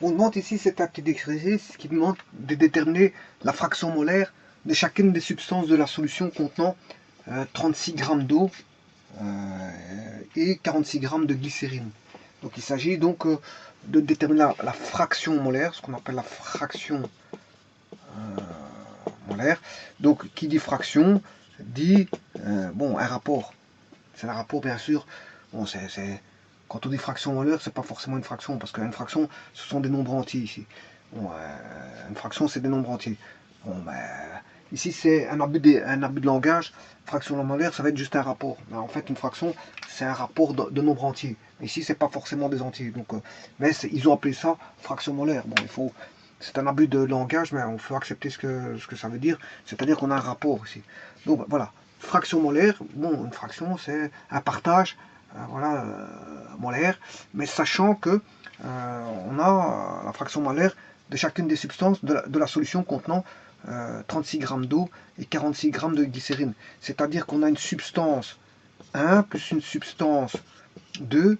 On demande ici, c'est un petit exercice qui demande de déterminer la fraction molaire de chacune des substances de la solution contenant 36 g d'eau et 46 g de glycérine. Donc il s'agit donc de déterminer la fraction molaire, ce qu'on appelle la fraction molaire. Donc qui dit fraction dit bon, un rapport. C'est un rapport bien sûr. Bon, quand on dit fraction molaire, c'est pas forcément une fraction, parce qu'une fraction, ce sont des nombres entiers ici. Bon, une fraction, c'est des nombres entiers. Bon, ben, ici, c'est un abus de langage. Fraction molaire, ça va être juste un rapport. Ben, en fait, une fraction, c'est un rapport de nombres entiers. Ici, c'est pas forcément des entiers. Donc, mais ils ont appelé ça fraction molaire. Bon, c'est un abus de langage, mais on faut accepter ce que ça veut dire. C'est-à-dire qu'on a un rapport ici. Donc, ben, voilà. Fraction molaire, bon, une fraction, c'est un partage. Voilà, molaire, mais sachant que on a la fraction molaire de chacune des substances de la solution contenant 36 g d'eau et 46 g de glycérine. C'est-à-dire qu'on a une substance 1 plus une substance 2,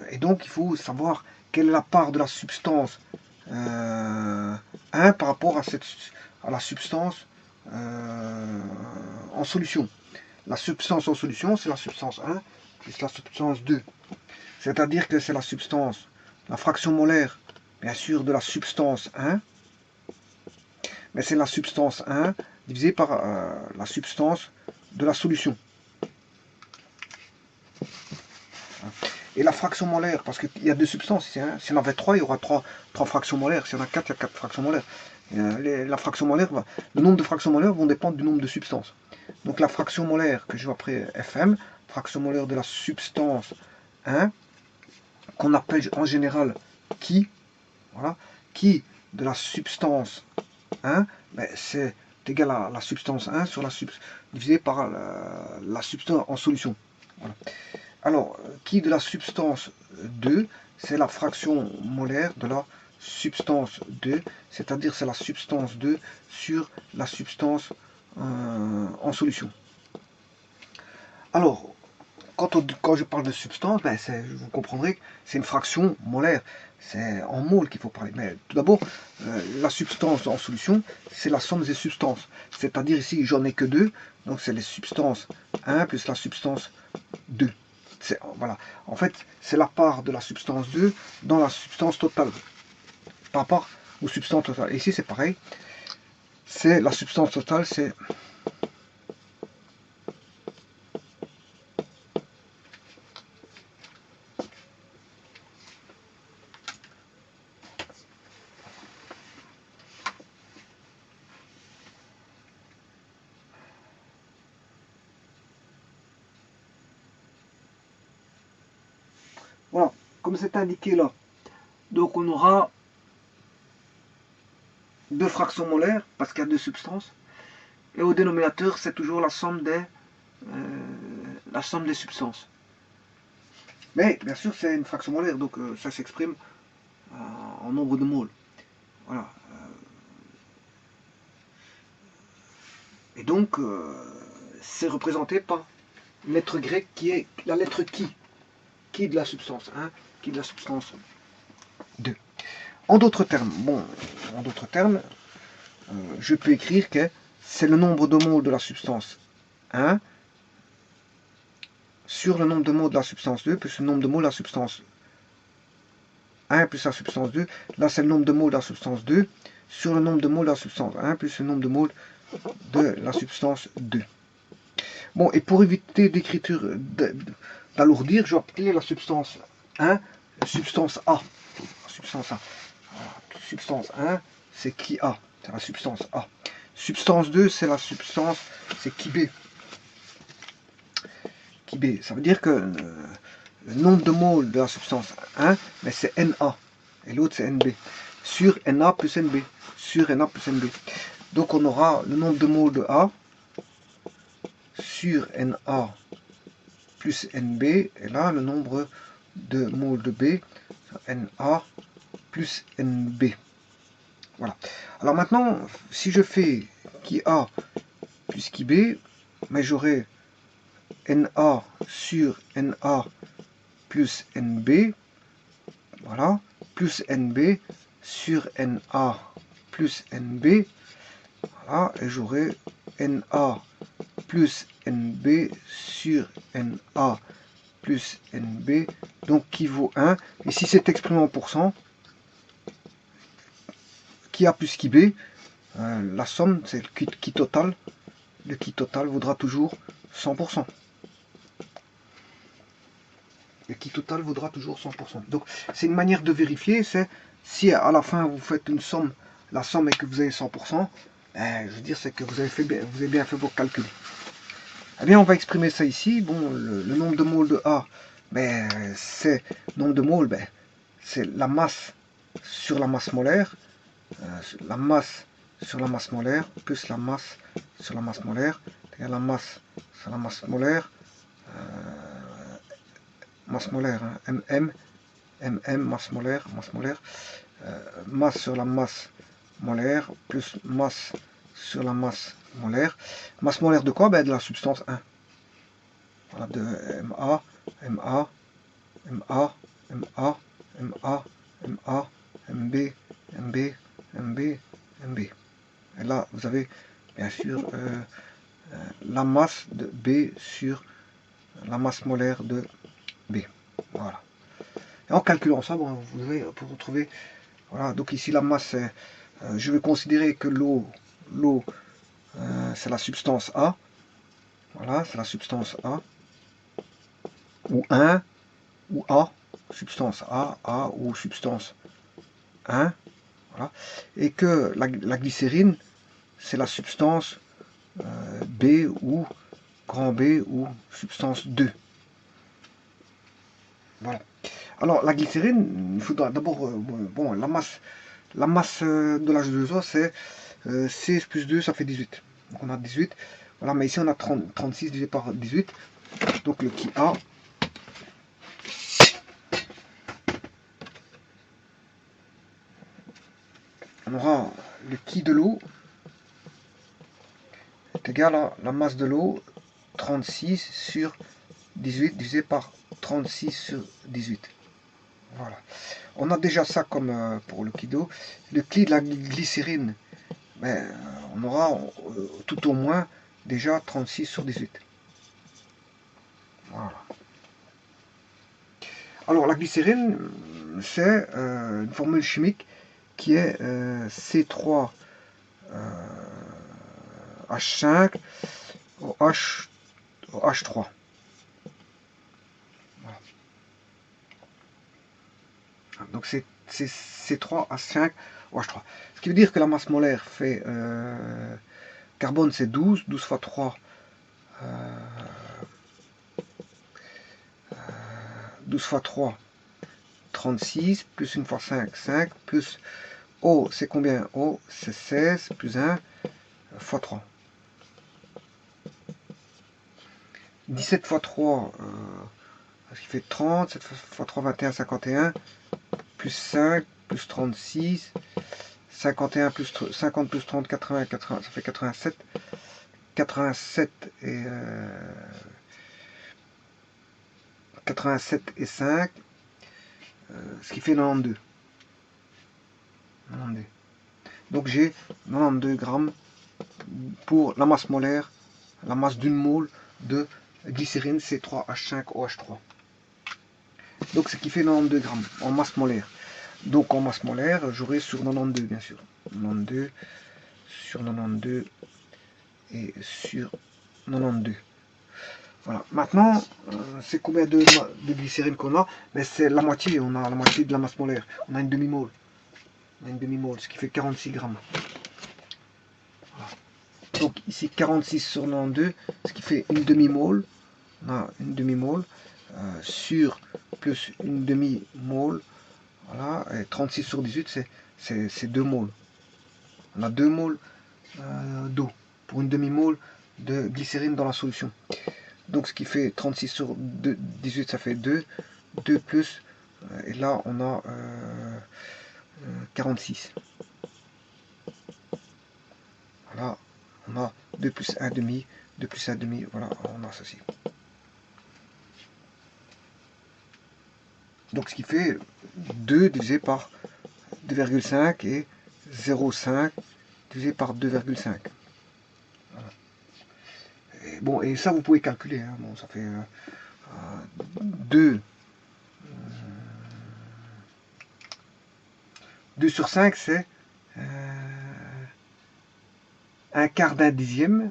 et donc il faut savoir quelle est la part de la substance 1 par rapport à la substance en solution. La substance en solution, c'est la substance 1 plus la substance 2. C'est-à-dire que c'est la fraction molaire, bien sûr, de la substance 1, mais c'est la substance 1 divisée par la substance de la solution. Et la fraction molaire, parce qu'il y a deux substances ici, hein. S'il y en avait 3, il y aura 3 fractions molaires. S'il y en a 4, il y a 4 fractions molaires. La fraction molaire, le nombre de fractions molaires vont dépendre du nombre de substances. Donc la fraction molaire que je vois après Fm, fraction molaire de la substance 1, qu'on appelle en général qui, voilà, qui de la substance 1, ben c'est égal à la substance 1 sur divisé par la substance en solution. Voilà. Alors, qui de la substance 2, c'est la fraction molaire de la substance 2, c'est-à-dire c'est la substance 2 sur la substance en solution. Alors, quand je parle de substance, ben vous comprendrez que c'est une fraction molaire. C'est en mol qu'il faut parler. Mais tout d'abord, la substance en solution, c'est la somme des substances. C'est-à-dire ici, j'en ai que 2. Donc c'est les substances 1 plus la substance 2. Voilà. En fait, c'est la part de la substance 2 dans la substance totale. Par rapport aux substances totales. Et ici, c'est pareil. C'est la substance totale, c'est... Voilà, comme c'est indiqué là. Donc on aura 2 fractions molaires, parce qu'il y a 2 substances. Et au dénominateur, c'est toujours la somme des substances. Mais bien sûr, c'est une fraction molaire, donc ça s'exprime en nombre de moles. Voilà. Et donc, c'est représenté par une lettre grecque qui est la lettre qui. Qui de la substance 1, qui de la substance 2. En d'autres termes, je peux écrire que c'est le nombre de moles de la substance 1 sur le nombre de moles de la substance 2 plus le nombre de moles de la substance 1 plus la substance 2. Là, c'est le nombre de moles de la substance 2 sur le nombre de moles de la substance 1 plus le nombre de moles de la substance 2. Bon, et pour éviter d'écriture d'alourdir, je vais appeler la substance 1 substance A. Substance A. Substance 1, c'est qui A. C'est la substance A. Substance 2, c'est la substance, c'est qui B. Qui B. Ça veut dire que le nombre de moles de la substance 1, mais c'est Na. Et l'autre, c'est NB. Sur Na plus NB. Sur Na plus NB. Donc on aura le nombre de moles de A sur Na plus NB. Et là, le nombre de moles de B, Na plus NB. Voilà. Alors maintenant, si je fais qui A plus qui B, mais j'aurai Na sur Na plus NB, voilà, plus NB sur NA plus NB. Voilà, et j'aurai NA plus NB sur NA plus NB, donc qui vaut 1. Et si c'est exprimé en pourcent, qui A plus qui B, la somme, c'est le qui total. Le qui total vaudra toujours 100%. Le qui total vaudra toujours 100%. Donc c'est une manière de vérifier, c'est si à la fin vous faites une somme, la somme est que vous avez 100%, je veux dire c'est que vous avez bien fait vos calculs. Eh bien on va exprimer ça ici. Bon, le nombre de moles de A, c'est nombre de moles, c'est la masse sur la masse molaire, la masse sur la masse molaire plus la masse sur la masse molaire, c'est-à-dire la masse sur la masse molaire, masse molaire, hein, masse molaire, masse sur la masse molaire plus masse sur la masse molaire. Masse molaire de quoi? De la substance 1. Voilà, de MA, MA, MA, MA, MA, MA, MB, MB, MB, MB. Et là, vous avez bien sûr la masse de B sur la masse molaire de B. Voilà. Et en calculant ça, bon, vous devez pour retrouver. Voilà. Donc ici la masse, je vais considérer que l'eau, c'est la substance A. Voilà, c'est la substance A. Ou 1 ou A. Substance A ou substance 1. Voilà. Et que la glycérine, c'est la substance B ou grand B ou substance 2. Voilà. Alors la glycérine, il faudra d'abord, bon, la masse de l'H2O, c'est 16 plus 2, ça fait 18. Donc on a 18. Voilà, mais ici on a 36 divisé par 18. Donc le qui A, on aura le qui de l'eau est égal à la masse de l'eau, 36 sur 18 divisé par 36 sur 18. Voilà. On a déjà ça comme pour le qui d'eau. Le qui de la glycérine, on aura tout au moins déjà 36 sur 18. Voilà. Alors la glycérine, c'est une formule chimique qui est C3H5 OH3. Voilà. Donc c'est C3H5 OH3. Ce qui veut dire que la masse molaire fait carbone c'est 12 fois 3 12 fois 3 36 plus 1 fois 5 5 plus O c'est combien? O c'est 16 plus 1 fois 3. 17 fois 3 ce qui fait 30, 7 fois 3 21 51 plus 5 plus 36 51 plus 50 plus 30 80 80 ça fait 87 87 et 87 et 5 ce qui fait 92. Donc j'ai 92 grammes pour la masse molaire, la masse d'une mole de glycérine C3H5OH3. Donc ce qui fait 92 grammes en masse molaire. Donc en masse molaire, j'aurai sur 92 bien sûr. 92 sur 92 et sur 92. Voilà. Maintenant, c'est combien de glycérine qu'on a? C'est la moitié, on a la moitié de la masse molaire. On a une demi-mole. Ce qui fait 46 grammes. Voilà. Donc ici 46 sur 92, ce qui fait une demi-mole. On a une demi-mole sur plus une demi-mole. Voilà, et 36 sur 18, c'est 2 moles. On a 2 moles d'eau pour une demi-mole de glycérine dans la solution. Donc ce qui fait 36 sur 18, ça fait 2. 2 plus, et là on a 46. Voilà, on a 2 plus 1 demi, 2 plus 1 demi, voilà, on a ceci. Donc ce qui fait 2 divisé par 2,5 et 0,5 divisé par 2,5. Voilà. Et bon, et ça vous pouvez calculer. Hein. Bon, ça fait 2 sur 5, c'est 1/4 d'un dixième.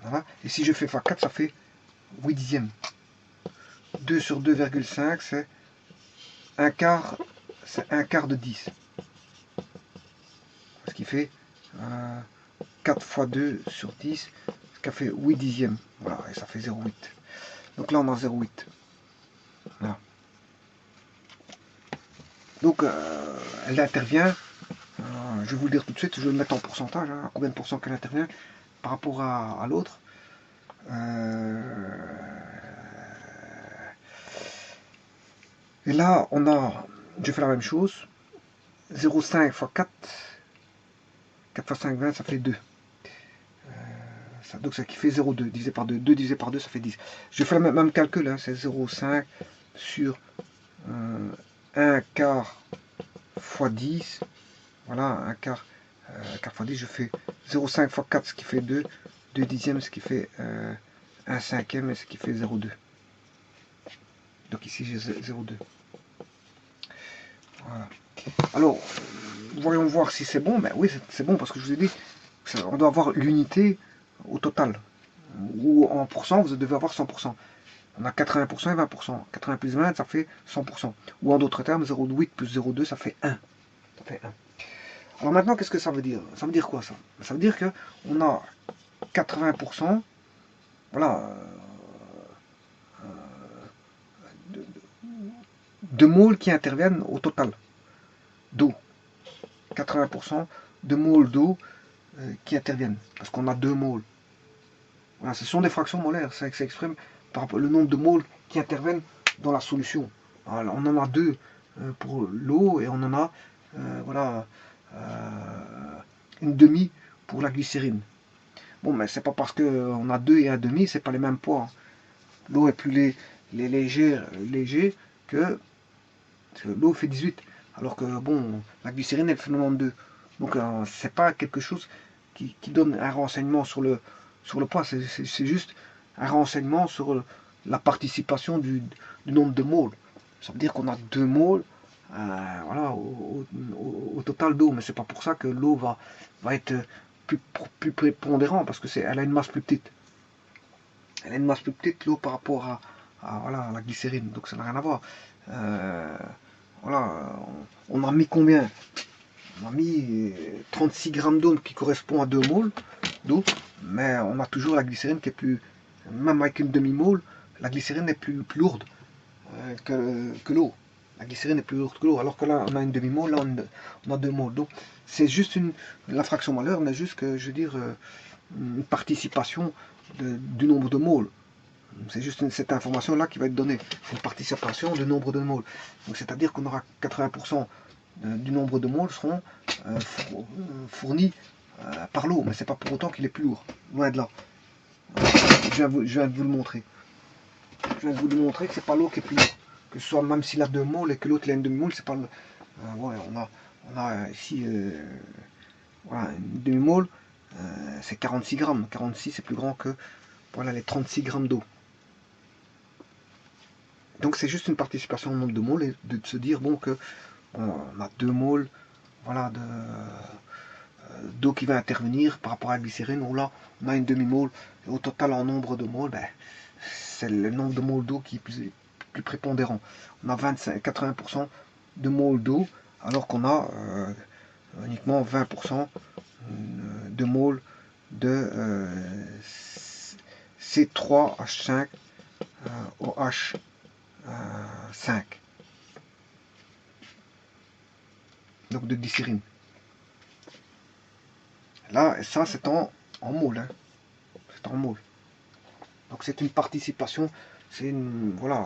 Voilà. Et si je fais x4, ça fait 8 dixièmes. 2 sur 2,5, c'est 1/4, c'est 1/4 de 10. Ce qui fait 4 fois 2 sur 10, ce qui fait 8 dixièmes. Voilà, et ça fait 0,8. Donc là, on a 0,8. Voilà. Donc, elle intervient, je vais vous le dire tout de suite, je vais le mettre en pourcentage, hein, à combien de pourcents qu'elle intervient par rapport à l'autre. Et là, on a, je fais la même chose, 0,5 fois 4, 4 fois 5, 20, ça fait 2. Donc ça qui fait 0,2 divisé par 2. 2 divisé par 2, ça fait 10. Je fais le même calcul, hein, c'est 0,5 sur 1/4 fois 10. Voilà, 1/4 fois 10, je fais 0,5 fois 4, ce qui fait 2. 2 dixièmes, ce qui fait 1 cinquième, et ce qui fait 0,2. Donc ici, j'ai 0,2. Voilà. Alors, voyons voir si c'est bon. Ben oui, c'est bon, parce que je vous ai dit, on doit avoir l'unité au total. Ou en pourcent, vous devez avoir 100%. On a 80% et 20%. 80 plus 20, ça fait 100%. Ou en d'autres termes, 0,8 plus 0,2, ça fait 1. Ça fait 1. Alors maintenant, qu'est-ce que ça veut dire? Ça veut dire quoi, ça? Ça veut dire qu'on a 80%, voilà, de moles qui interviennent au total d'eau. 80% de moles d'eau qui interviennent. Parce qu'on a 2 moles. Voilà, ce sont des fractions molaires. Ça exprime par rapport au nombre de moles qui interviennent dans la solution. Alors, on en a 2 pour l'eau et on en a voilà, une demi pour la glycérine. Bon, mais c'est pas parce qu'on a 2 et un demi, c'est pas les mêmes poids. L'eau est plus léger que l'eau fait 18. Alors que bon, la glycérine elle fait 92. Donc c'est pas quelque chose qui donne un renseignement sur le poids, c'est juste un renseignement sur la participation du nombre de moles. Ça veut dire qu'on a 2 moles voilà, au total d'eau, mais c'est pas pour ça que l'eau va être plus prépondérant, parce que elle a une masse plus petite. Elle a une masse plus petite, l'eau, par rapport à la glycérine, donc ça n'a rien à voir. Voilà, on a mis combien? On a mis 36 grammes d'eau qui correspond à 2 moles d'eau, mais on a toujours la glycérine qui est plus, même avec une demi-mole, la glycérine est plus lourde que l'eau. La glycérine est plus lourde que l'eau, alors que là on a une demi-mole, là on a 2 moles. Donc c'est juste la fraction molaire n'est juste que, je veux dire, une participation du nombre de moles. C'est juste cette information-là qui va être donnée. C'est une participation du nombre de moles. Donc c'est-à-dire qu'on aura 80% du nombre de moles seront fournis par l'eau, mais c'est pas pour autant qu'il est plus lourd. Loin de là. Je viens de vous le montrer. Je viens de vous le montrer que c'est pas l'eau qui est plus lourd. Que ce soit même s'il a 2 moles et que l'autre il a une demi-mole, c'est pas le. Ouais, on a ici voilà, une demi-mole, c'est 46 grammes. 46 c'est plus grand que voilà, les 36 grammes d'eau. Donc c'est juste une participation au nombre de moles et de se dire bon que on a 2 moles voilà, d'eau qui va intervenir par rapport à la glycérine, où là on a une demi-mole, et au total en nombre de moles, ben, c'est le nombre de moles d'eau qui est plus prépondérant. On a 80% de moles d'eau, alors qu'on a uniquement 20% de moles de C3H5 OH 5, donc de glycérine. Là, ça c'est en moles, hein. C'est en moles. Donc c'est une participation, c'est une, voilà,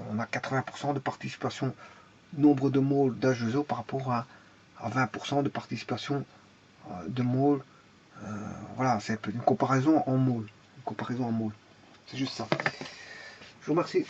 on a 80% de participation nombre de moles d'H2O par rapport à 20% de participation de moles. Voilà, c'est une comparaison en moles. Une comparaison en moles. C'est juste ça. Je vous remercie.